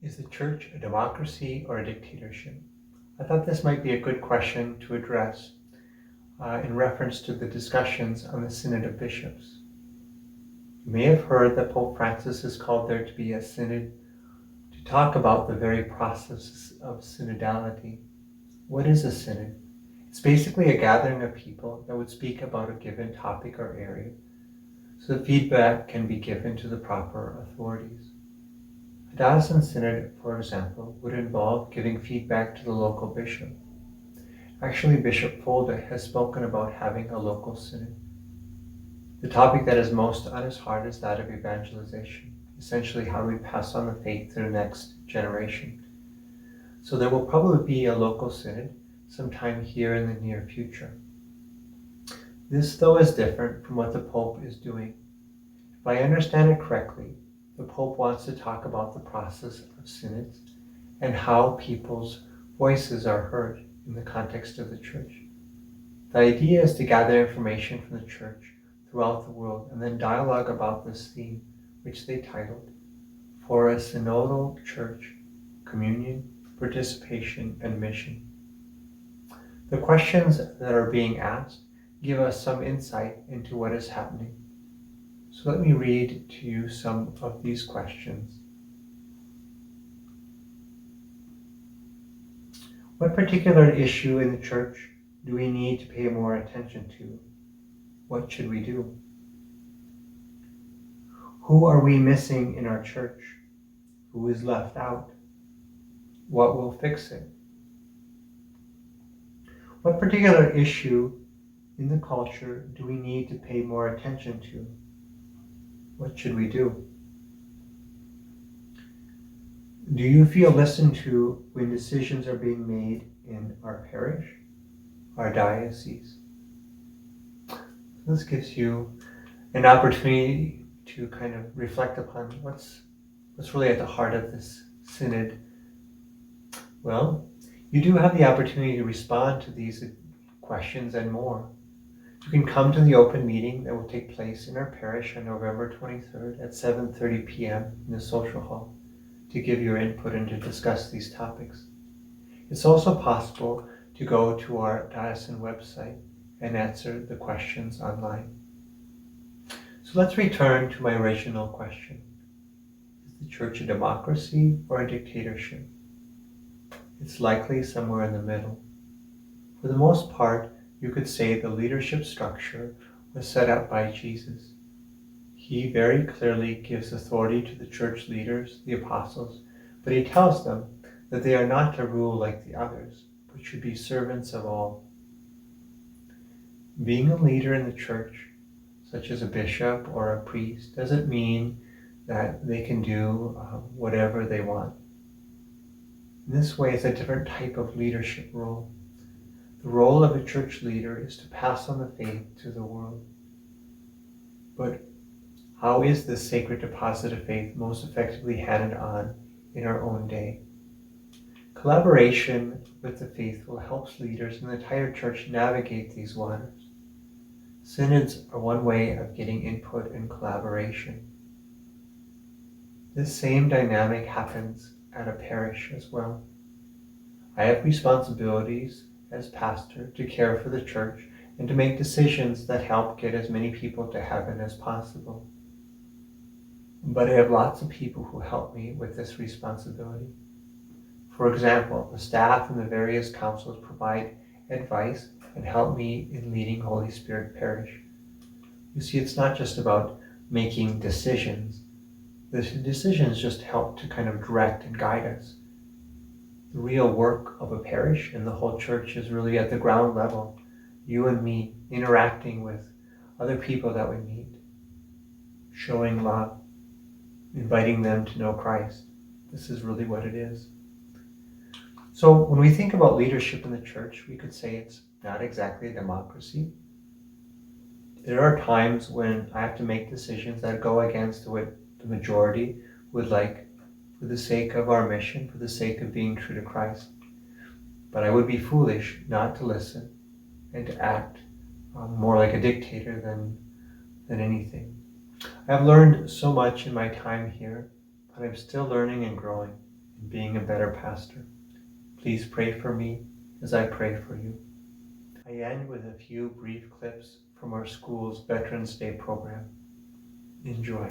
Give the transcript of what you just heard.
Is the church a democracy or a dictatorship? I thought this might be a good question to address in reference to the discussions on the Synod of Bishops. You may have heard that Pope Francis has called there to be a synod to talk about the very process of synodality. What is a synod? It's basically a gathering of people that would speak about a given topic or area, so that feedback can be given to the proper authorities. A diocesan synod, for example, would involve giving feedback to the local bishop. Actually, Bishop Folda has spoken about having a local synod. The topic that is most on his heart is that of evangelization, essentially how we pass on the faith to the next generation. So there will probably be a local synod sometime here in the near future. This, though, is different from what the Pope is doing. If I understand it correctly, the Pope wants to talk about the process of synods and how people's voices are heard in the context of the church. The idea is to gather information from the church throughout the world and then dialogue about this theme, which they titled For a Synodal Church, Communion, Participation, and Mission. The questions that are being asked give us some insight into what is happening. So let me read to you some of these questions. What particular issue in the church do we need to pay more attention to? What should we do? Who are we missing in our church? Who is left out? What will fix it? What particular issue in the culture do we need to pay more attention to? What should we do? Do you feel listened to when decisions are being made in our parish, our diocese? This gives you an opportunity to kind of reflect upon what's really at the heart of this synod. Well, you do have the opportunity to respond to these questions and more. You can come to the open meeting that will take place in our parish on November 23rd at 7:30 p.m. in the social hall to give your input and to discuss these topics. It's also possible to go to our diocesan website and answer the questions online. So let's return to my original question. Is the church a democracy or a dictatorship? It's likely somewhere in the middle. For the most part, you could say the leadership structure was set up by Jesus. He very clearly gives authority to the church leaders, the apostles, but he tells them that they are not to rule like the others, but should be servants of all. Being a leader in the church, such as a bishop or a priest, doesn't mean that they can do whatever they want. In this way, it's a different type of leadership role. The role of a church leader is to pass on the faith to the world. But how is this sacred deposit of faith most effectively handed on in our own day? Collaboration with the faithful helps leaders in the entire church navigate these waters. Synods are one way of getting input and collaboration. This same dynamic happens at a parish as well. I have responsibilities as pastor to care for the church and to make decisions that help get as many people to heaven as possible. But I have lots of people who help me with this responsibility. For example, the staff in the various councils provide advice and help me in leading Holy Spirit Parish. You see, it's not just about making decisions. The decisions just help to kind of direct and guide us. The real work of a parish and the whole church is really at the ground level. You and me interacting with other people that we meet, showing love, inviting them to know Christ. This is really what it is. So when we think about leadership in the church, we could say it's not exactly a democracy. There are times when I have to make decisions that go against what the majority would like for the sake of our mission, for the sake of being true to Christ. But I would be foolish not to listen and to act more like a dictator than anything. I've learned so much in my time here, but I'm still learning and growing. in being a better pastor. Please pray for me as I pray for you. I end with a few brief clips from our school's Veterans Day program. Enjoy.